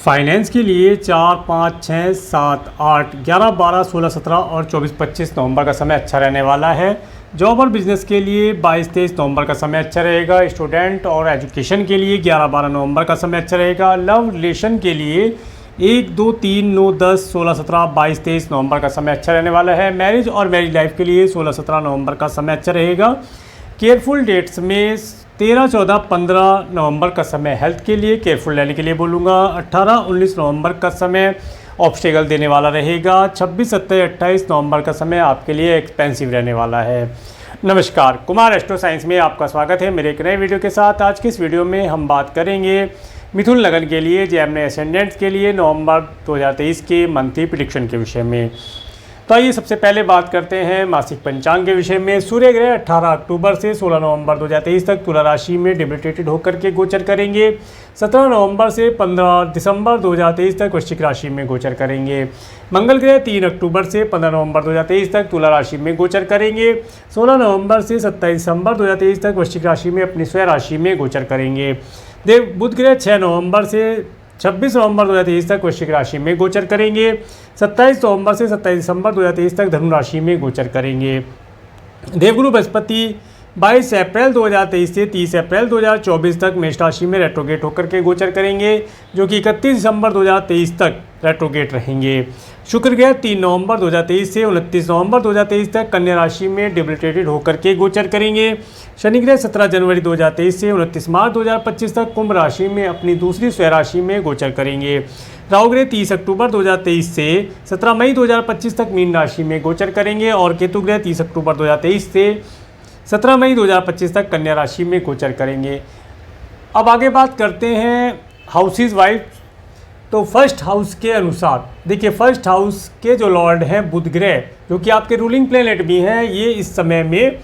Finance के लिए 4, 5, 6, 7, 8, 11, 12, 16, 17 और 24, 25 नवंबर का समय अच्छा रहने वाला है। जॉब और बिजनेस के लिए 22, 23 नवंबर का समय अच्छा रहेगा। स्टूडेंट और एजुकेशन के लिए 11, 12 नवंबर का समय अच्छा रहेगा। लव रिलेशन के लिए 1, 2, 3, 9, 10, 16, 17, 22, 23 नवंबर का समय अच्छा रहने वाला है। मैरिज और मैरिज लाइफ के लिए 16, 17 नवंबर का समय अच्छा रहेगा। केयरफुल डेट्स में 13, 14, 15 नवंबर का समय हेल्थ के लिए केयरफुल रहने के लिए बोलूँगा। 18, 19 नवंबर का समय ऑब्स्टेकल देने वाला रहेगा। 26, 27, 28 नवंबर का समय आपके लिए एक्सपेंसिव रहने वाला है। नमस्कार, कुमार एस्ट्रो साइंस में आपका स्वागत है मेरे एक नए वीडियो के साथ। आज की इस वीडियो में हम बात करेंगे मिथुन लगन के लिए, जेमिनी एसेंडेंट्स के लिए नवंबर 2023 के मंथली प्रेडिक्शन के विषय में। तो आइए सबसे पहले बात करते हैं मासिक पंचांग के विषय में। सूर्य ग्रह 18 अक्टूबर से 16 नवंबर 2023 तक तुला राशि में डिबिटेटेड होकर के गोचर करेंगे। 17 नवंबर से 15 दिसंबर 2023 तक वृश्चिक राशि में गोचर करेंगे। मंगल ग्रह 3 अक्टूबर से 15 नवंबर 2023 तक तुला राशि में गोचर करेंगे। 16 नवंबर से 27 दिसंबर 2023 तक वृश्चिक राशि में अपनी स्वयं राशि में गोचर करेंगे। बुध ग्रह 6 नवंबर से 26 नवंबर 2023 तक वृश्चिक राशि में गोचर करेंगे। 27 नवंबर से 27 दिसंबर 2023 तक धनु राशि में गोचर करेंगे। देवगुरु बृहस्पति 22 अप्रैल 2023 से 30 अप्रैल 2024 तक मेष राशि में रेट्रोगेट होकर के गोचर करेंगे, जो कि 31 दिसंबर 2023 तक रेट्रोगेट रहेंगे। शुक्र ग्रह 3 नवंबर 2023 से 29 नवंबर 2023 तक कन्या राशि में डिबिटेटेड होकर के गोचर करेंगे। शनि ग्रह 17 जनवरी 2023 से 29 मार्च 2025 तक कुंभ राशि में अपनी दूसरी स्वयं राशि में गोचर करेंगे। राहु ग्रह 30 अक्टूबर 2023 से 17 मई 2025 तक मीन राशि में गोचर करेंगे और केतु ग्रह 30 अक्टूबर 2023 से 17 मई 2025 तक कन्या राशि में गोचर करेंगे। अब आगे बात करते हैं हाउसेज वाइज। तो फर्स्ट हाउस के अनुसार देखिए, फर्स्ट हाउस के जो लॉर्ड हैं बुध ग्रह, जो कि आपके रूलिंग प्लेनेट भी हैं, ये इस समय में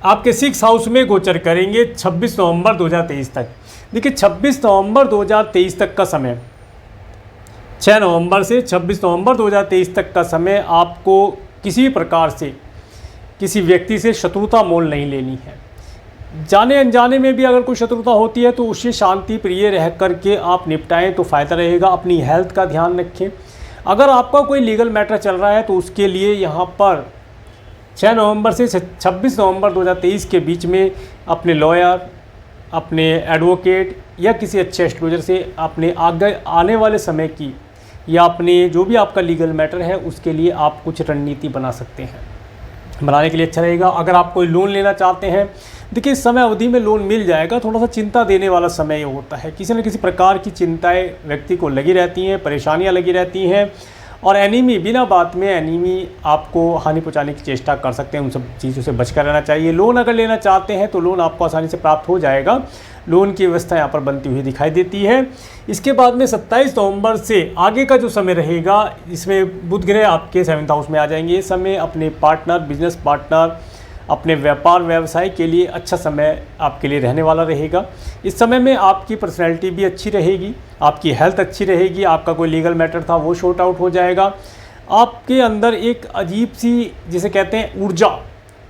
आपके 6 हाउस में गोचर करेंगे 26 नवंबर 2023 तक। देखिए 26 नवंबर 2023 तक का समय, 6 नवंबर से 26 नवंबर 2023 तक का समय आपको किसी प्रकार से किसी व्यक्ति से शत्रुता मोल नहीं लेनी है। जाने अनजाने में भी अगर कोई शत्रुता होती है तो उससे शांति प्रिय रह करके आप निपटाएं तो फ़ायदा रहेगा। अपनी हेल्थ का ध्यान रखें। अगर आपका कोई लीगल मैटर चल रहा है तो उसके लिए यहाँ पर 6 नवंबर से 26 नवंबर 2023 के बीच में अपने लॉयर, अपने एडवोकेट या किसी अच्छे एस्ट्रोलॉजर से अपने आगे आने वाले समय की या अपने जो भी आपका लीगल मैटर है उसके लिए आप कुछ रणनीति बना सकते हैं। बनाने के लिए अच्छा रहेगा। अगर आप कोई लोन लेना चाहते हैं, देखिए इस समय अवधि में लोन मिल जाएगा। थोड़ा सा चिंता देने वाला समय ये होता है। किसी न किसी प्रकार की चिंताएं व्यक्ति को लगी रहती हैं, परेशानियां लगी रहती हैं और एनीमी, बिना बात में एनीमी आपको हानि पहुंचाने की चेष्टा कर सकते हैं। उन सब चीज़ों से बचकर रहना चाहिए। लोन अगर लेना चाहते हैं तो लोन आपको आसानी से प्राप्त हो जाएगा। लोन की व्यवस्था यहाँ पर बनती हुई दिखाई देती है। इसके बाद में 27 नवंबर से आगे का जो समय रहेगा, इसमें बुध ग्रह आपके 7th हाउस में आ जाएंगे। ये समय अपने पार्टनर, बिजनेस पार्टनर, अपने व्यापार व्यवसाय के लिए अच्छा समय आपके लिए रहने वाला रहेगा। इस समय में आपकी पर्सनैलिटी भी अच्छी रहेगी, आपकी हेल्थ अच्छी रहेगी, आपका कोई लीगल मैटर था वो शॉर्ट आउट हो जाएगा। आपके अंदर एक अजीब सी, जिसे कहते हैं ऊर्जा,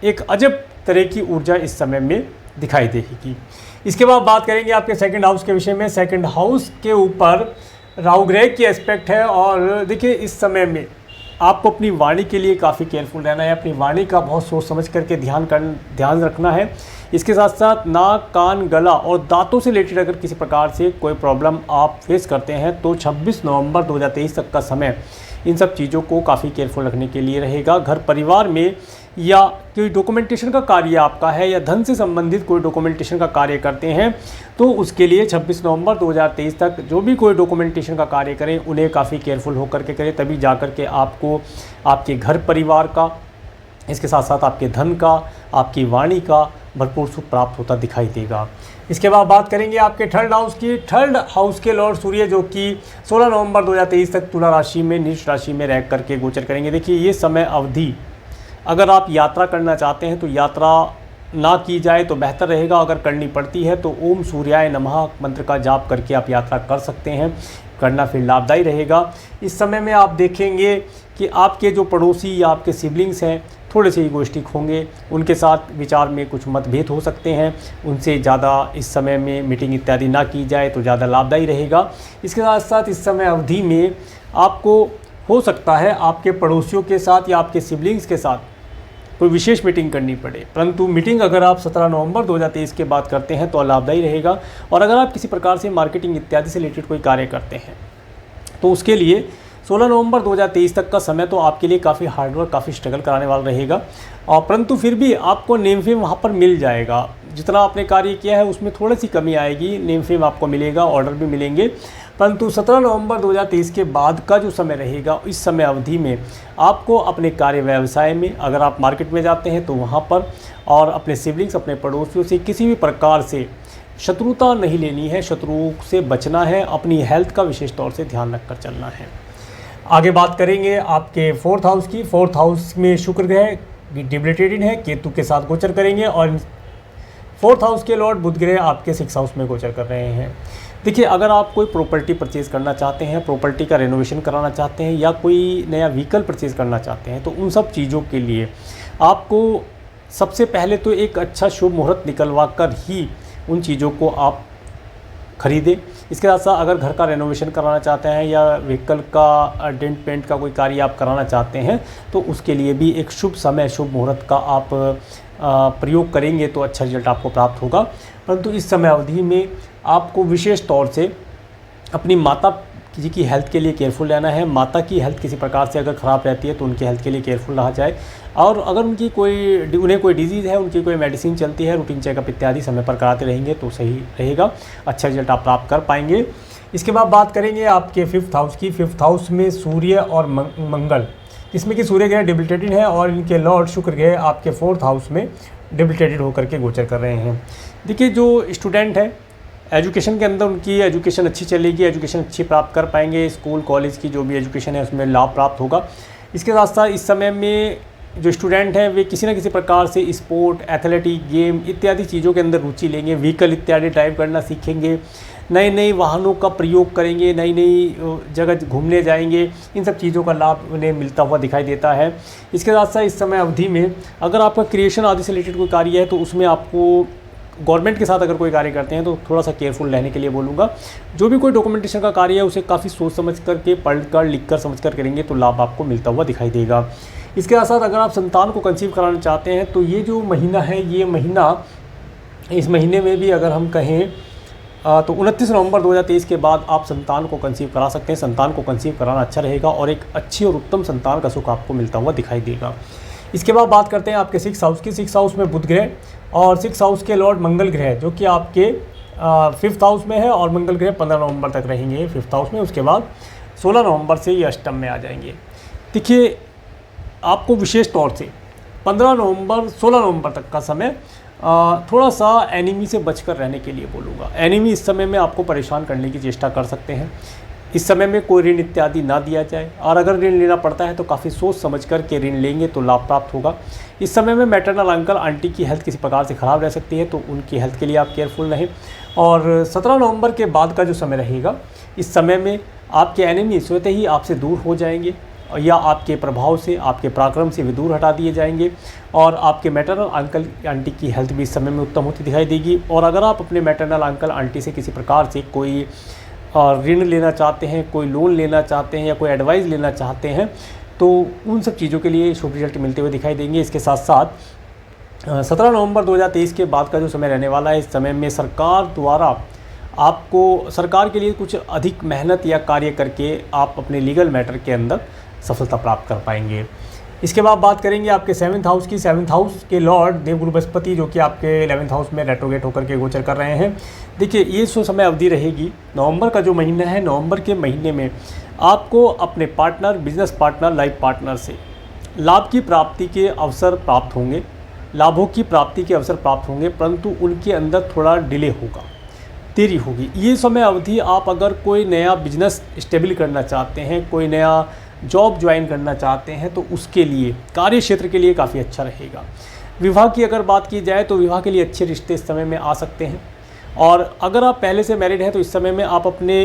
एक अजब तरह की ऊर्जा इस समय में दिखाई देगी। इसके बाद बात करेंगे आपके 2nd हाउस के विषय में। 2nd हाउस के ऊपर राहु ग्रह की एस्पेक्ट है और देखिए इस समय में आपको अपनी वाणी के लिए काफ़ी केयरफुल रहना है। अपनी वाणी का बहुत सोच समझ करके ध्यान रखना है। इसके साथ साथ नाक, कान, गला और दांतों से रिलेटेड अगर किसी प्रकार से कोई प्रॉब्लम आप फेस करते हैं तो 26 नवंबर 2023 तक का समय इन सब चीज़ों को काफ़ी केयरफुल रखने के लिए रहेगा। घर परिवार में या कोई डॉक्यूमेंटेशन का कार्य आपका है या धन से संबंधित कोई डॉक्यूमेंटेशन का कार्य करते हैं तो उसके लिए 26 नवंबर 2023 तक जो भी कोई डॉक्यूमेंटेशन का कार्य करें उन्हें काफ़ी केयरफुल होकर के करें, तभी जा कर के आपको आपके घर परिवार का, इसके साथ साथ आपके धन का, आपकी वाणी का भरपूर सुख प्राप्त होता दिखाई देगा। इसके बाद बात करेंगे आपके 3rd हाउस की। 3rd हाउस के लॉर्ड सूर्य, जो कि 16 नवंबर 2023 तक तुला राशि में नीच राशि में रह करके गोचर करेंगे। देखिए ये समय अवधि अगर आप यात्रा करना चाहते हैं तो यात्रा ना की जाए तो बेहतर रहेगा। अगर करनी पड़ती है तो ओम सूर्याय नमः मंत्र का जाप करके आप यात्रा कर सकते हैं, करना फिर लाभदायी रहेगा। इस समय में आप देखेंगे कि आपके जो पड़ोसी या आपके सिबलिंग्स हैं थोड़े से ईगोइस्टिक होंगे, उनके साथ विचार में कुछ मतभेद हो सकते हैं, उनसे ज़्यादा इस समय में मीटिंग इत्यादि ना की जाए तो ज़्यादा लाभदायी रहेगा। इसके साथ साथ इस समय अवधि में आपको हो सकता है आपके पड़ोसियों के साथ या आपके सिबलिंग्स के साथ कोई विशेष मीटिंग करनी पड़े, परंतु मीटिंग अगर आप 17 नवंबर 2023 के बाद करते हैं तो लाभदायी रहेगा। और अगर आप किसी प्रकार से मार्केटिंग इत्यादि से रिलेटेड कोई कार्य करते हैं तो उसके लिए 16 नवंबर 2023 तक का समय तो आपके लिए काफ़ी हार्डवर्क, काफ़ी स्ट्रगल कराने वाला रहेगा। और परंतु फिर भी आपको नेम फेम वहाँ पर मिल जाएगा। जितना आपने कार्य किया है उसमें थोड़ी सी कमी आएगी, नेम फेम आपको मिलेगा, ऑर्डर भी मिलेंगे। परंतु 17 नवंबर 2023 के बाद का जो समय रहेगा, इस समय अवधि में आपको अपने कार्य व्यवसाय में, अगर आप मार्केट में जाते हैं तो वहाँ पर, और अपने सिबलिंग्स, अपने पड़ोसियों से किसी भी प्रकार से शत्रुता नहीं लेनी है, शत्रुओं से बचना है, अपनी हेल्थ का विशेष तौर से ध्यान रखकर चलना है। आगे बात करेंगे आपके 4th हाउस की। 4th हाउस में शुक्र ग्रह डिबिलिटेटेड है, केतु के साथ गोचर करेंगे, और 4th हाउस के लॉर्ड बुध ग्रह आपके 6th हाउस में गोचर कर रहे हैं। देखिए, अगर आप कोई प्रॉपर्टी परचेज़ करना चाहते हैं, प्रॉपर्टी का रेनोवेशन कराना चाहते हैं, या कोई नया व्हीकल परचेज़ करना चाहते हैं, तो उन सब चीज़ों के लिए आपको सबसे पहले तो एक अच्छा शुभ मुहूर्त निकलवा कर ही उन चीज़ों को आप खरीदें। इसके साथ साथ अगर घर का रेनोवेशन कराना चाहते हैं या व्हीकल का डेंट पेंट का कोई कार्य आप कराना चाहते हैं तो उसके लिए भी एक शुभ समय, शुभ मुहूर्त का आप प्रयोग करेंगे तो अच्छा रिजल्ट आपको प्राप्त होगा। परंतु इस समय अवधि में आपको विशेष तौर से अपनी माता जी की हेल्थ के लिए केयरफुल रहना है। माता की हेल्थ किसी प्रकार से अगर ख़राब रहती है तो उनकी हेल्थ के लिए केयरफुल रहा जाए, और अगर उन्हें कोई डिजीज़ है, उनकी कोई मेडिसिन चलती है, रूटीन चेकअप इत्यादि समय पर कराते रहेंगे तो सही रहेगा, अच्छा रिजल्ट आप प्राप्त कर पाएंगे। इसके बाद बात करेंगे आपके 5th हाउस की। 5th हाउस में सूर्य और मंगल, जिसमें कि सूर्य ग्रह डिबिलिटेटेड है और इनके लॉर्ड शुक्र ग्रह आपके 4th हाउस में डिबिलिटेटेड होकर के गोचर कर रहे हैं। देखिए, जो स्टूडेंट है एजुकेशन के अंदर, उनकी एजुकेशन अच्छी चलेगी, एजुकेशन अच्छी प्राप्त कर पाएंगे, स्कूल कॉलेज की जो भी एजुकेशन है उसमें लाभ प्राप्त होगा। इसके साथ साथ इस समय में जो स्टूडेंट हैं वे किसी न किसी प्रकार से स्पोर्ट, एथलेटिक, गेम इत्यादि चीज़ों के अंदर रुचि लेंगे, व्हीकल इत्यादि ड्राइव करना सीखेंगे, नए नए वाहनों का प्रयोग करेंगे, नई नई जगह घूमने जाएंगे, इन सब चीज़ों का लाभ उन्हें मिलता हुआ दिखाई देता है। इसके साथ साथ इस समय अवधि में अगर आपका क्रिएशन आदि से रिलेटेड कोई कार्य है तो उसमें आपको गवर्नमेंट के साथ अगर कोई कार्य करते हैं तो थोड़ा सा केयरफुल रहने के लिए बोलूँगा। जो भी कोई डॉक्यूमेंटेशन का कार्य है उसे काफ़ी सोच समझ करके, पढ़ कर, लिख कर, समझ कर करेंगे तो लाभ आपको मिलता हुआ दिखाई देगा। इसके साथ साथ अगर आप संतान को कंसीव कराना चाहते हैं तो ये जो महीना है, ये महीना, इस महीने में भी अगर हम कहें तो 29 नवंबर 2023 के बाद आप संतान को कंसीव करा सकते हैं। संतान को कंसीव कराना अच्छा रहेगा और एक अच्छी और उत्तम संतान का सुख आपको मिलता हुआ दिखाई देगा। इसके बाद बात करते हैं आपके 6th हाउस की। 6th हाउस में बुध ग्रह और 6th हाउस के लॉर्ड मंगल ग्रह, जो कि आपके 5th हाउस में है, और मंगल ग्रह 15 नवंबर तक रहेंगे 5th हाउस में। उसके बाद 16 नवंबर से ये अष्टम में आ जाएंगे। देखिए, आपको विशेष तौर से 15 नवंबर 16 नवंबर तक का समय थोड़ा सा एनिमी से बचकर रहने के लिए बोलूँगा। एनिमी इस समय में आपको परेशान करने की चेष्टा कर सकते हैं। इस समय में कोई ऋण इत्यादि ना दिया जाए, और अगर ऋण लेना पड़ता है तो काफ़ी सोच समझ कर के ऋण लेंगे तो लाभ प्राप्त होगा। इस समय में मैटरनल अंकल आंटी की हेल्थ किसी प्रकार से ख़राब रह सकती है तो उनकी हेल्थ के लिए आप केयरफुल रहें। और 17 नवंबर के बाद का जो समय रहेगा, इस समय में आपके एनिमी स्वतः ही आपसे दूर हो जाएंगे या आपके प्रभाव से, आपके पराक्रम से वे दूर हटा दिए जाएंगे, और आपके मैटरनल अंकल आंटी की हेल्थ भी इस समय में उत्तम होती दिखाई देगी। और अगर आप अपने मैटरनल अंकल आंटी से किसी प्रकार से कोई ऋण लेना चाहते हैं, कोई लोन लेना चाहते हैं या कोई एडवाइस लेना चाहते हैं तो उन सब चीज़ों के लिए शुभ रिजल्ट मिलते हुए दिखाई देंगे। इसके साथ साथ 17 नवंबर 2023 के बाद का जो समय रहने वाला है, इस समय में सरकार द्वारा आपको, सरकार के लिए कुछ अधिक मेहनत या कार्य करके आप अपने लीगल मैटर के अंदर सफलता प्राप्त कर पाएंगे। इसके बाद बात करेंगे आपके 7th हाउस की। 7th हाउस के लॉर्ड देवगुरु बृहस्पति, जो कि आपके 11th हाउस में रेट्रोगेट होकर के गोचर कर रहे हैं। देखिए, ये जो समय अवधि रहेगी, नवंबर का जो महीना है, नवंबर के महीने में आपको अपने partner, business partner, life partner से लाभ की प्राप्ति के अवसर प्राप्त होंगे, लाभों की प्राप्ति के अवसर प्राप्त होंगे, परंतु उनके अंदर थोड़ा डिले होगा, देरी होगी। ये समय अवधि आप अगर कोई नया बिजनेस स्टेबल करना चाहते हैं, कोई नया जॉब ज्वाइन करना चाहते हैं तो उसके लिए, कार्य क्षेत्र के लिए काफ़ी अच्छा रहेगा। विवाह की अगर बात की जाए तो विवाह के लिए अच्छे रिश्ते इस समय में आ सकते हैं। और अगर आप पहले से मैरिड हैं तो इस समय में आप अपने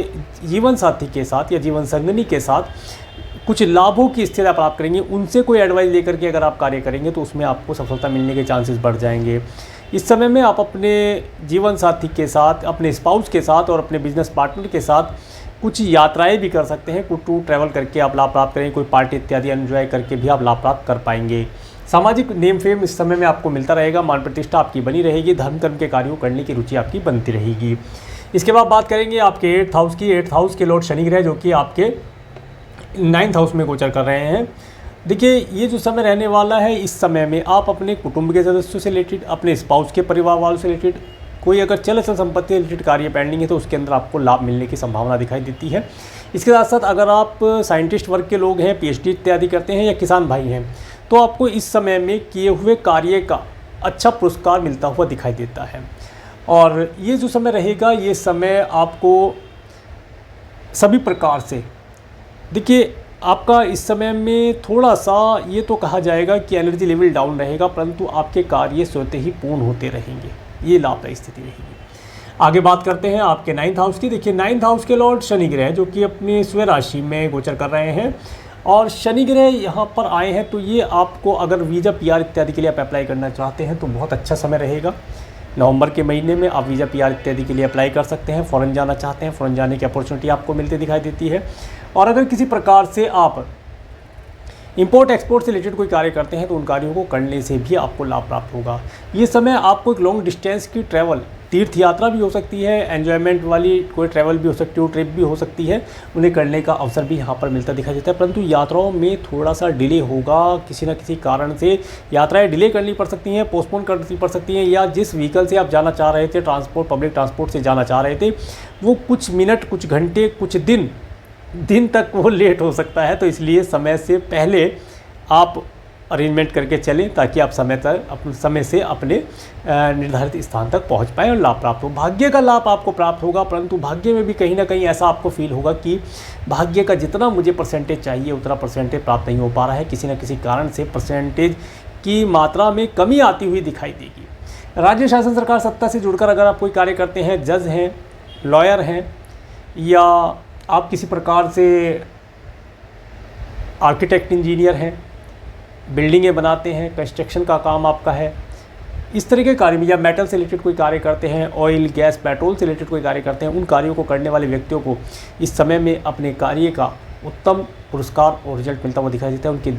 जीवन साथी के साथ या जीवन संगिनी के साथ कुछ लाभों की स्थिति आप प्राप्त करेंगे। उनसे कोई एडवाइस लेकर के अगर आप कार्य करेंगे तो उसमें आपको सफलता मिलने के चांसेस बढ़ जाएंगे। इस समय में आप अपने जीवन साथी के साथ, अपने स्पाउस के साथ और अपने बिजनेस पार्टनर के साथ कुछ यात्राएं भी कर सकते हैं। कुछ टूर ट्रैवल करके आप लाभ प्राप्त करेंगे, कोई पार्टी इत्यादि एंजॉय करके भी आप लाभ प्राप्त कर पाएंगे। सामाजिक नेम फेम इस समय में आपको मिलता रहेगा, मान प्रतिष्ठा आपकी बनी रहेगी, धर्म कर्म के कार्यों करने की रुचि आपकी बनती रहेगी। इसके बाद बात करेंगे आपके 8th हाउस की। 8th हाउस के लॉर्ड शनि ग्रह जो कि आपके 9th हाउस में गोचर कर रहे हैं। देखिए ये जो समय रहने वाला है, इस समय में आप अपने कुटुंब के सदस्यों से रिलेटेड, अपने स्पाउस के परिवार वालों से रिलेटेड, कोई अगर चल अचल संपत्ति रिलेटेड कार्य पेंडिंग है तो उसके अंदर आपको लाभ मिलने की संभावना दिखाई देती है। इसके साथ साथ अगर आप साइंटिस्ट वर्ग के लोग हैं, PhD इत्यादि करते हैं या किसान भाई हैं, तो आपको इस समय में किए हुए कार्य का अच्छा पुरस्कार मिलता हुआ दिखाई देता है। और ये जो समय रहेगा, ये समय आपको सभी प्रकार से, देखिए आपका इस समय में थोड़ा सा ये तो कहा जाएगा कि एनर्जी लेवल डाउन रहेगा, परंतु आपके कार्य स्वतः ही पूर्ण होते रहेंगे। ये लाभदायक स्थिति रहेगी। आगे बात करते हैं आपके 9th हाउस की। देखिए 9th हाउस के लॉर्ड शनि ग्रह जो कि अपनी स्वयं राशि में गोचर कर रहे हैं, और शनि ग्रह यहाँ पर आए हैं, तो ये आपको अगर वीज़ा PR इत्यादि के लिए आप अप्लाई करना चाहते हैं तो बहुत अच्छा समय रहेगा। नवंबर के महीने में आप वीज़ा PR इत्यादि के लिए अप्लाई कर सकते हैं। फ़ॉरेन जाना चाहते हैं, फ़ॉरेन जाने की अपॉर्चुनिटी आपको मिलती दिखाई देती है। और अगर किसी प्रकार से आप इंपोर्ट एक्सपोर्ट से रिलेटेड कोई कार्य करते हैं तो उन कार्यों को करने से भी आपको लाभ प्राप्त होगा। ये समय आपको एक लॉन्ग डिस्टेंस की ट्रैवल, तीर्थ यात्रा भी हो सकती है, एन्जॉयमेंट वाली कोई ट्रैवल भी हो सकती है, ट्रिप भी हो सकती है, उन्हें करने का अवसर भी यहाँ पर मिलता दिखाई देता है। परंतु यात्राओं में थोड़ा सा डिले होगा, किसी न किसी कारण से यात्राएं डिले करनी पड़ सकती हैं, पोस्टपोन करनी पड़ सकती हैं, या जिस व्हीकल से आप जाना चाह रहे थे, ट्रांसपोर्ट, पब्लिक ट्रांसपोर्ट से जाना चाह रहे थे, वो कुछ मिनट, कुछ घंटे, कुछ दिन तक वो लेट हो सकता है। तो इसलिए समय से पहले आप अरेंजमेंट करके चलें ताकि आप समय से अपने निर्धारित स्थान तक पहुंच पाएँ और लाभ प्राप्त हो। भाग्य का लाभ आपको प्राप्त होगा, परंतु भाग्य में भी कहीं ना कहीं ऐसा आपको फील होगा कि भाग्य का जितना मुझे परसेंटेज चाहिए उतना परसेंटेज प्राप्त नहीं हो पा रहा है। किसी न किसी कारण से परसेंटेज की मात्रा में कमी आती हुई दिखाई देगी। राज्य शासन सरकार सत्ता से जुड़कर अगर आप कोई कार्य करते हैं, जज हैं, लॉयर हैं, या आप किसी प्रकार से आर्किटेक्ट इंजीनियर हैं, बिल्डिंगें बनाते हैं, कंस्ट्रक्शन का काम आपका है, इस तरह के कार्य में, या मेटल से रिलेटेड कोई कार्य करते हैं, ऑयल गैस पेट्रोल से रिलेटेड कोई कार्य करते हैं, उन कार्यों को करने वाले व्यक्तियों को इस समय में अपने कार्य का उत्तम पुरस्कार और रिजल्ट मिलता हुआ दिखाई देता है। उनके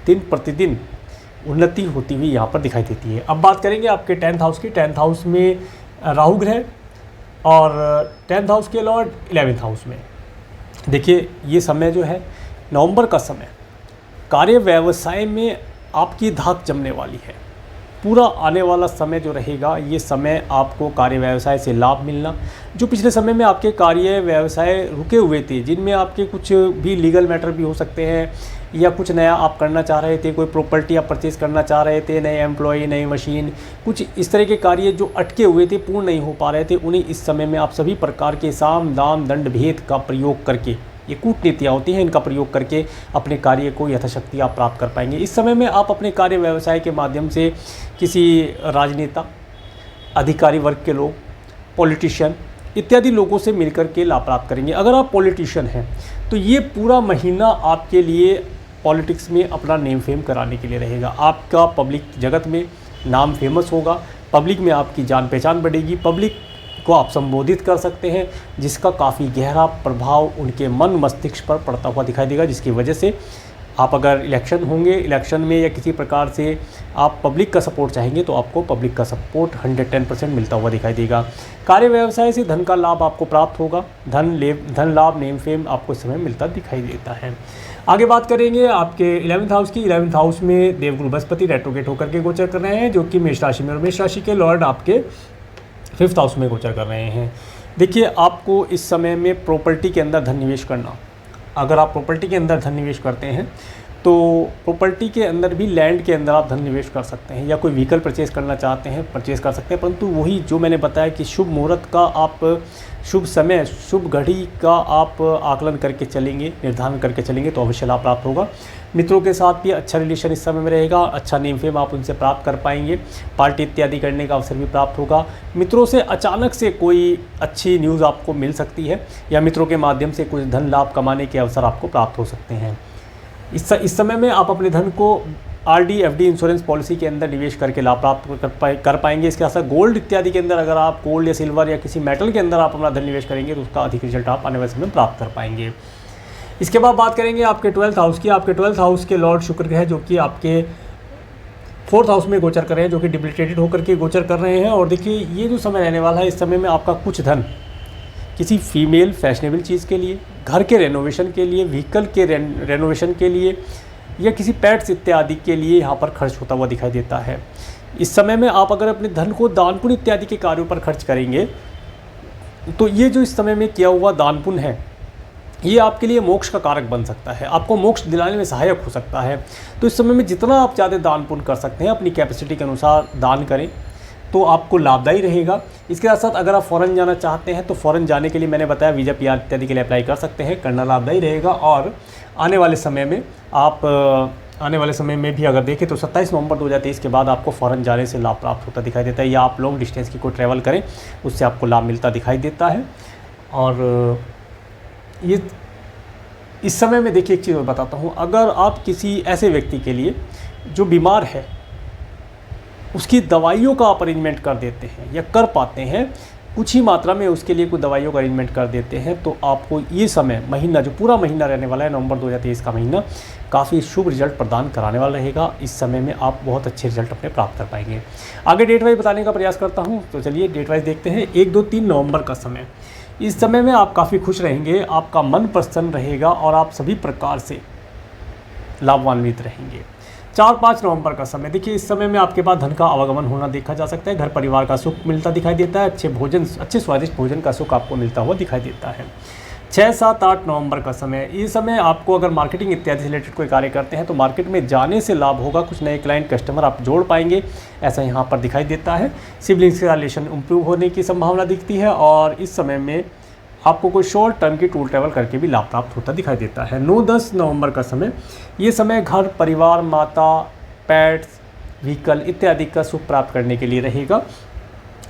दिन प्रतिदिन उन्नति होती हुई यहाँ पर दिखाई देती है। अब बात करेंगे आपके 10th हाउस की। 10th हाउस में राहु ग्रह और 10th हाउस के लॉर्ड 11th हाउस में। देखिए ये समय जो है, नवंबर का समय, कार्य व्यवसाय में आपकी धाक जमने वाली है। पूरा आने वाला समय जो रहेगा, ये समय आपको कार्य व्यवसाय से लाभ मिलना, जो पिछले समय में आपके कार्य व्यवसाय रुके हुए थे, जिनमें आपके कुछ भी लीगल मैटर भी हो सकते हैं, या कुछ नया आप करना चाह रहे थे, कोई प्रॉपर्टी आप परचेज़ करना चाह रहे थे, नए एम्प्लॉय, नई मशीन, कुछ इस तरह के कार्य जो अटके हुए थे, पूर्ण नहीं हो पा रहे थे, उन्हें इस समय में आप सभी प्रकार के साम दाम दंड भेद का प्रयोग करके, ये कूटनीतियाँ होती हैं, इनका प्रयोग करके अपने कार्य को यथाशक्ति आप प्राप्त कर पाएंगे। इस समय में आप अपने कार्य व्यवसाय के माध्यम से किसी राजनेता, अधिकारी वर्ग के लोग, पॉलिटिशियन इत्यादि लोगों से मिलकर के लाभ प्राप्त करेंगे। अगर आप पॉलिटिशियन हैं तो ये पूरा महीना आपके लिए पॉलिटिक्स में अपना नेम फेम कराने के लिए रहेगा। आपका पब्लिक जगत में नाम फेमस होगा, पब्लिक में आपकी जान पहचान बढ़ेगी, पब्लिक को आप संबोधित कर सकते हैं, जिसका काफ़ी गहरा प्रभाव उनके मन मस्तिष्क पर पड़ता हुआ दिखाई देगा, जिसकी वजह से आप अगर इलेक्शन होंगे, इलेक्शन में या किसी प्रकार से आप पब्लिक का सपोर्ट चाहेंगे तो आपको पब्लिक का सपोर्ट 110% मिलता हुआ दिखाई देगा। कार्य व्यवसाय से धन का लाभ आपको प्राप्त होगा, धन लाभ, नेम फेम आपको इस समय मिलता दिखाई देता है। आगे बात करेंगे आपके 11th हाउस की। 11th हाउस में देवगुरु बृहस्पति रेट्रोगेट होकर के गोचर कर रहे हैं, जो कि मेष राशि में, और मेष राशि के लॉर्ड आपके 5th हाउस में गोचर कर रहे हैं। देखिए आपको इस समय में प्रॉपर्टी के अंदर धन निवेश करना, अगर आप प्रॉपर्टी के अंदर धन निवेश करते हैं तो प्रॉपर्टी के अंदर भी, लैंड के अंदर आप धन निवेश कर सकते हैं, या कोई व्हीकल परचेज़ करना चाहते हैं परचेज़ कर सकते हैं। परंतु वही जो मैंने बताया कि शुभ मुहूर्त का आप, शुभ समय, शुभ घड़ी का आप आकलन करके चलेंगे, निर्धारण करके चलेंगे तो अवश्य लाभ प्राप्त होगा। मित्रों के साथ भी अच्छा रिलेशन इस समय में रहेगा, अच्छा नेम फेम आप उनसे प्राप्त कर पाएंगे, पार्टी इत्यादि करने का अवसर भी प्राप्त होगा। मित्रों से अचानक से कोई अच्छी न्यूज़ आपको मिल सकती है, या मित्रों के माध्यम से कुछ धन लाभ कमाने के अवसर आपको प्राप्त हो सकते हैं। इस समय में आप अपने धन को आरडी, एफडी, इंश्योरेंस पॉलिसी के अंदर निवेश करके लाभ प्राप्त कर पाएंगे। इसके साथ गोल्ड इत्यादि के अंदर, अगर आप गोल्ड या सिल्वर या किसी मेटल के अंदर आप अपना धन निवेश करेंगे तो उसका अधिक रिजल्ट आप आने वाले समय में प्राप्त कर पाएंगे। इसके बाद बात करेंगे आपके 12th हाउस की। आपके 12th हाउस के लॉर्ड शुक्र ग्रह जो कि आपके 4th हाउस में गोचर कर रहे हैं, जो कि डिप्लीटेटेड होकर के गोचर कर रहे हैं। और देखिए ये जो समय रहने वाला है, इस समय में आपका कुछ धन किसी फीमेल फैशनेबल चीज़ के लिए, घर के रेनोवेशन के लिए, व्हीकल के रेनोवेशन के लिए, या किसी पेट्स इत्यादि के लिए यहाँ पर खर्च होता हुआ दिखाई देता है। इस समय में आप अगर अपने धन को दान पुण्य इत्यादि के कार्यों पर खर्च करेंगे तो ये जो इस समय में किया हुआ दान पुण्य है, ये आपके लिए मोक्ष का कारक बन सकता है, आपको मोक्ष दिलाने में सहायक हो सकता है। तो इस समय में जितना आप ज़्यादा दान पुण्य कर सकते हैं, अपनी कैपेसिटी के अनुसार दान करें तो आपको लाभदायी रहेगा। इसके साथ साथ अगर आप फ़ॉरेन जाना चाहते हैं तो फ़ॉरेन जाने के लिए मैंने बताया वीज़ा, पीआर इत्यादि के लिए अप्लाई कर सकते हैं, करना लाभदायी रहेगा। और आने वाले समय में भी अगर देखें तो 27 नवंबर 2023 के बाद आपको फ़ॉरेन जाने से लाभ प्राप्त होता दिखाई देता है, या आप लॉन्ग डिस्टेंस की कोई ट्रैवल करें उससे आपको लाभ मिलता दिखाई देता है। और ये इस समय में देखिए एक चीज़ और बताता हूँ, अगर आप किसी ऐसे व्यक्ति के लिए जो बीमार है उसकी दवाइयों का आप अरेंजमेंट कर देते हैं या कर पाते हैं, कुछ ही मात्रा में उसके लिए कुछ दवाइयों का अरेंजमेंट कर देते हैं, तो आपको ये समय, महीना, जो पूरा महीना रहने वाला है नवंबर 2023 का महीना, काफ़ी शुभ रिजल्ट प्रदान कराने वाला रहेगा। इस समय में आप बहुत अच्छे रिजल्ट अपने प्राप्त कर पाएंगे। आगे डेट वाइज बताने का प्रयास करता हूँ, तो चलिए डेट वाइज देखते हैं। 1, 2, 3 नवंबर का समय, इस समय में आप काफ़ी खुश रहेंगे, आपका मन प्रसन्न रहेगा और आप सभी प्रकार से लाभान्वित रहेंगे। 4, 5 नवंबर का समय, देखिए इस समय में आपके पास धन का आवागमन होना देखा जा सकता है, घर परिवार का सुख मिलता दिखाई देता है, अच्छे स्वादिष्ट भोजन का सुख आपको मिलता हुआ दिखाई देता है। 6, 7, 8 नवंबर का समय, ये समय आपको अगर मार्केटिंग इत्यादि से रिलेटेड कोई कार्य करते हैं तो मार्केट में जाने से लाभ होगा, कुछ नए क्लाइंट कस्टमर आप जोड़ पाएंगे, ऐसा यहाँ पर दिखाई देता है। सिबलिंग्स का रिलेशन इंप्रूव होने की संभावना दिखती है, और इस समय में आपको कोई शॉर्ट टर्म की टूर ट्रैवल करके भी लाभ प्राप्त होता दिखाई देता है। 9, 10 नवंबर का समय, ये समय घर परिवार, माता, पेट्स, व्हीकल इत्यादि का सुख प्राप्त करने के लिए रहेगा।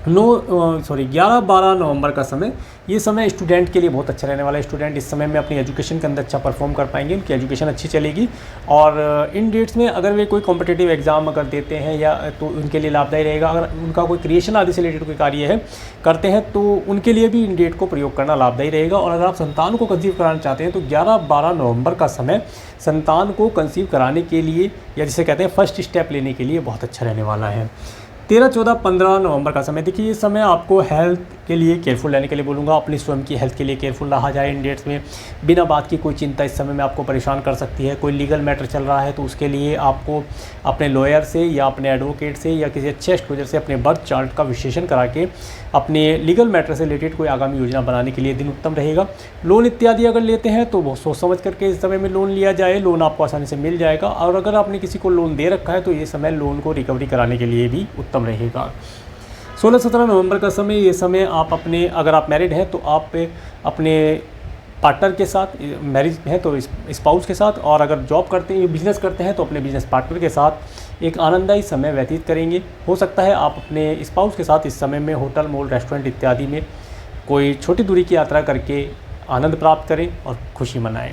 11, 12 नवंबर का समय, ये समय स्टूडेंट के लिए बहुत अच्छा रहने वाला है। स्टूडेंट इस समय में अपनी एजुकेशन के अंदर अच्छा परफॉर्म कर पाएंगे, उनकी एजुकेशन अच्छी चलेगी। और इन डेट्स में अगर वे कोई कॉम्पिटिटिव एग्जाम अगर देते हैं या तो उनके लिए लाभदायी रहेगा। अगर उनका कोई क्रिएशन आदि से रिलेटेड कोई कार्य है करते हैं तो उनके लिए भी इन डेट को प्रयोग करना लाभदायी रहेगा। और अगर आप संतान को कंसीव कराना चाहते हैं तो 11, 12 नवंबर का समय संतान को कंसीव कराने के लिए, या जिसे कहते हैं फर्स्ट स्टेप लेने के लिए, बहुत अच्छा रहने वाला है। 13, 14, 15 नवंबर का समय, देखिए ये समय आपको हेल्थ के लिए केयरफुल रहने के लिए बोलूँगा, अपनी स्वयं की हेल्थ के लिए केयरफुल रहा जाए। इन डेट्स में बिना बात की कोई चिंता इस समय में आपको परेशान कर सकती है। कोई लीगल मैटर चल रहा है तो उसके लिए आपको अपने लॉयर से या अपने एडवोकेट से या किसी अच्छे एस्ट्रोलॉजर से अपने बर्थ चार्ट का विश्लेषण करा के अपने लीगल मैटर से रिलेटेड कोई आगामी योजना बनाने के लिए दिन उत्तम रहेगा। लोन इत्यादि अगर लेते हैं तो बहुत सोच समझ करके इस समय में लोन लिया जाए, लोन आपको आसानी से मिल जाएगा। और अगर आपने किसी को लोन दे रखा है तो ये समय लोन को रिकवरी कराने के लिए भी उत्तम रहेगा। 16, 17 नवंबर का समय, ये समय आप अपने, अगर आप मैरिड हैं तो आप अपने पार्टनर के साथ, मैरिज हैं तो स्पाउस के साथ, और अगर जॉब करते हैं, बिजनेस करते हैं तो अपने बिजनेस पार्टनर के साथ एक आनंददायी समय व्यतीत करेंगे। हो सकता है आप अपने स्पाउस के साथ इस समय में होटल, मॉल, रेस्टोरेंट इत्यादि में कोई छोटी दूरी की यात्रा करके आनंद प्राप्त करें और खुशी मनाएं।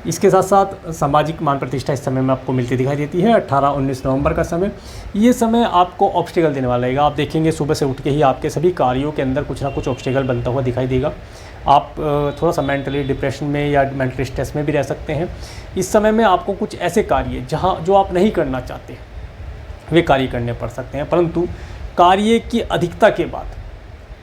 इसके साथ साथ सामाजिक मान प्रतिष्ठा इस समय में आपको मिलती दिखाई देती है। 18, 19 नवंबर का समय, ये समय आपको ऑब्स्टिकल देने वाला रहेगा। आप देखेंगे सुबह से उठ के ही आपके सभी कार्यों के अंदर कुछ ना कुछ ऑब्स्टिकल बनता हुआ दिखाई देगा। आप थोड़ा सा मेंटली डिप्रेशन में या मेंटली स्ट्रेस में भी रह सकते हैं। इस समय में आपको कुछ ऐसे कार्य जो आप नहीं करना चाहते वे कार्य करने पड़ सकते हैं, परंतु कार्य की अधिकता के बाद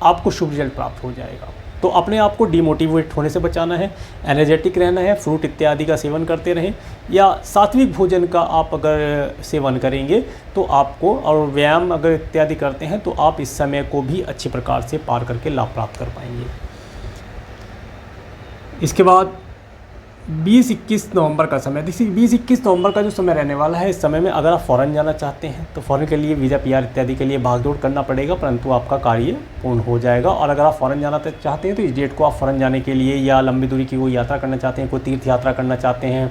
आपको शुभ रिजल्ट प्राप्त हो जाएगा। तो अपने आप को डिमोटिवेट होने से बचाना है, एनर्जेटिक रहना है, फ्रूट इत्यादि का सेवन करते रहें, या सात्विक भोजन का आप अगर सेवन करेंगे तो आपको, और व्यायाम अगर इत्यादि करते हैं तो आप इस समय को भी अच्छी प्रकार से पार करके लाभ प्राप्त कर पाएंगे। इसके बाद 20-21 नवंबर का समय। देखिए 20-21 नवंबर का जो समय रहने वाला है, इस समय में अगर आप फ़ॉरेन जाना चाहते हैं तो फ़ॉरेन के लिए वीज़ा PR इत्यादि के लिए भागदौड़ करना पड़ेगा, परंतु आपका कार्य पूर्ण हो जाएगा। और अगर आप फ़ॉरेन जाना चाहते हैं तो इस डेट को आप फ़ॉरेन जाने के लिए या लंबी दूरी की कोई यात्रा करना चाहते हैं, कोई तीर्थ यात्रा करना चाहते हैं,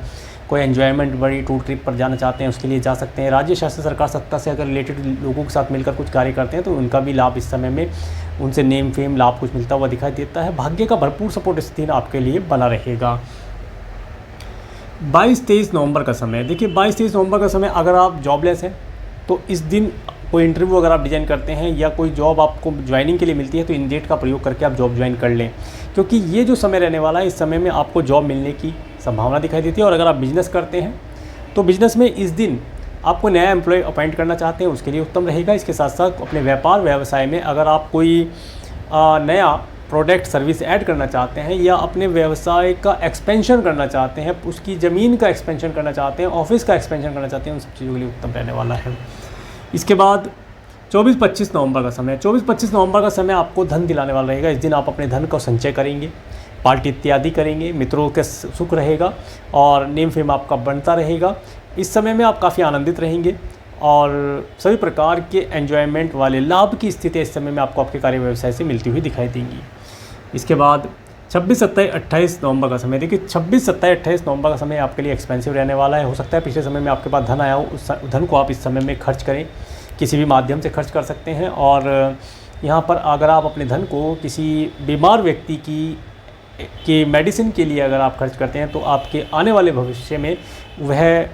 कोई एन्जॉयमेंट बड़ी टूर ट्रिप पर जाना चाहते हैं, उसके लिए जा सकते हैं। राज्य शासन सरकार सत्ता से अगर रिलेटेड लोगों के साथ मिलकर कुछ कार्य करते हैं तो उनका भी लाभ इस समय में, उनसे नेम फेम लाभ कुछ मिलता हुआ दिखाई देता है। भाग्य का भरपूर सपोर्ट इस दिन आपके लिए बना रहेगा। 22-23 नवंबर का समय। देखिए 22-23 नवंबर का समय, अगर आप जॉबलेस हैं तो इस दिन कोई इंटरव्यू अगर आप डिज़ाइन करते हैं या कोई जॉब आपको ज्वाइनिंग के लिए मिलती है तो इन डेट का प्रयोग करके आप जॉब ज्वाइन कर लें, क्योंकि ये जो समय रहने वाला है, इस समय में आपको जॉब मिलने की संभावना दिखाई देती है। और अगर आप बिज़नेस करते हैं तो बिज़नेस में इस दिन आपको नया एम्प्लॉय अपॉइंट करना चाहते हैं, उसके लिए उत्तम रहेगा। इसके साथ साथ अपने व्यापार व्यवसाय में अगर आप कोई नया प्रोडक्ट सर्विस ऐड करना चाहते हैं या अपने व्यवसाय का एक्सपेंशन करना चाहते हैं, उसकी ज़मीन का एक्सपेंशन करना चाहते हैं, ऑफिस का एक्सपेंशन करना चाहते हैं, उन सब चीज़ों के लिए उत्तम रहने वाला है। इसके बाद 24-25 नवंबर का समय। 24-25 नवंबर का समय आपको धन दिलाने वाला रहेगा। इस दिन आप अपने धन को संचय करेंगे, पार्टी इत्यादि करेंगे, मित्रों के सुख रहेगा और नेम फेम आपका बनता रहेगा। इस समय में आप काफ़ी आनंदित रहेंगे और सभी प्रकार के एन्जॉयमेंट वाले लाभ की स्थिति इस समय में आपको आपके कार्य व्यवसाय से मिलती हुई दिखाई देंगी। इसके बाद 26-27-28 नवंबर का समय। देखिए 26-27-28 नवंबर का समय आपके लिए एक्सपेंसिव रहने वाला है। हो सकता है पिछले समय में आपके पास धन आया हो, उस धन को आप इस समय में खर्च करें, किसी भी माध्यम से खर्च कर सकते हैं। और यहाँ पर अगर आप अपने धन को किसी बीमार व्यक्ति की मेडिसिन के लिए अगर आप खर्च करते हैं तो आपके आने वाले भविष्य में वह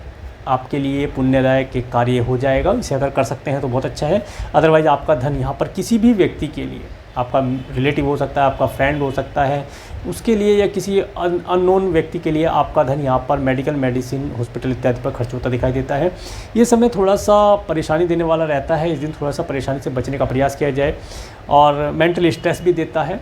आपके लिए पुण्यदायक एक कार्य हो जाएगा। इसे अगर कर सकते हैं तो बहुत अच्छा है। अदरवाइज़ आपका धन यहाँ पर किसी भी व्यक्ति के लिए, आपका रिलेटिव हो सकता है, आपका फ्रेंड हो सकता है, उसके लिए या किसी अननोन व्यक्ति के लिए आपका धन यहाँ पर मेडिकल, मेडिसिन, हॉस्पिटल इत्यादि पर खर्च होता दिखाई देता है। ये समय थोड़ा सा परेशानी देने वाला रहता है। इस दिन थोड़ा सा परेशानी से बचने का प्रयास किया जाए और मेंटल स्ट्रेस भी देता है।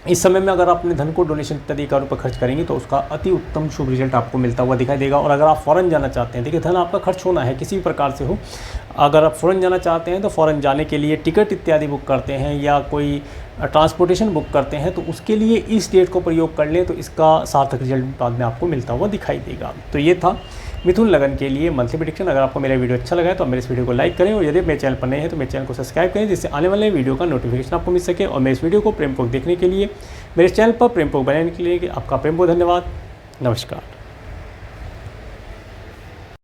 इस समय में अगर आप अपने धन को डोनेशन इत्यादि कार्यों पर खर्च करेंगे तो उसका अति उत्तम शुभ रिजल्ट आपको मिलता हुआ दिखाई देगा। और अगर आप फ़ॉरेन जाना चाहते हैं, देखिए धन आपका खर्च होना है किसी भी प्रकार से हो। अगर आप फ़ॉरेन जाना चाहते हैं तो फ़ॉरेन जाने के लिए टिकट इत्यादि बुक करते हैं या कोई ट्रांसपोर्टेशन बुक करते हैं तो उसके लिए इस डेट को प्रयोग कर लें तो इसका सार्थक रिजल्ट बाद में आपको मिलता हुआ दिखाई देगा। तो ये था मिथुन लगन के लिए मंथली प्रेडिक्शन। अगर आपको मेरा वीडियो अच्छा लगा है तो आप मेरे इस वीडियो को लाइक करें और यदि मेरे चैनल पर नए हैं तो मेरे चैनल को सब्सक्राइब करें, जिससे आने वाले वीडियो का नोटिफिकेशन आपको मिल सके। और मेरे इस वीडियो को प्रेमपूर्वक देखने के लिए, मेरे चैनल पर प्रेमपूर्वक बनाने के लिए आपका प्रेमपूर्वक धन्यवाद। नमस्कार।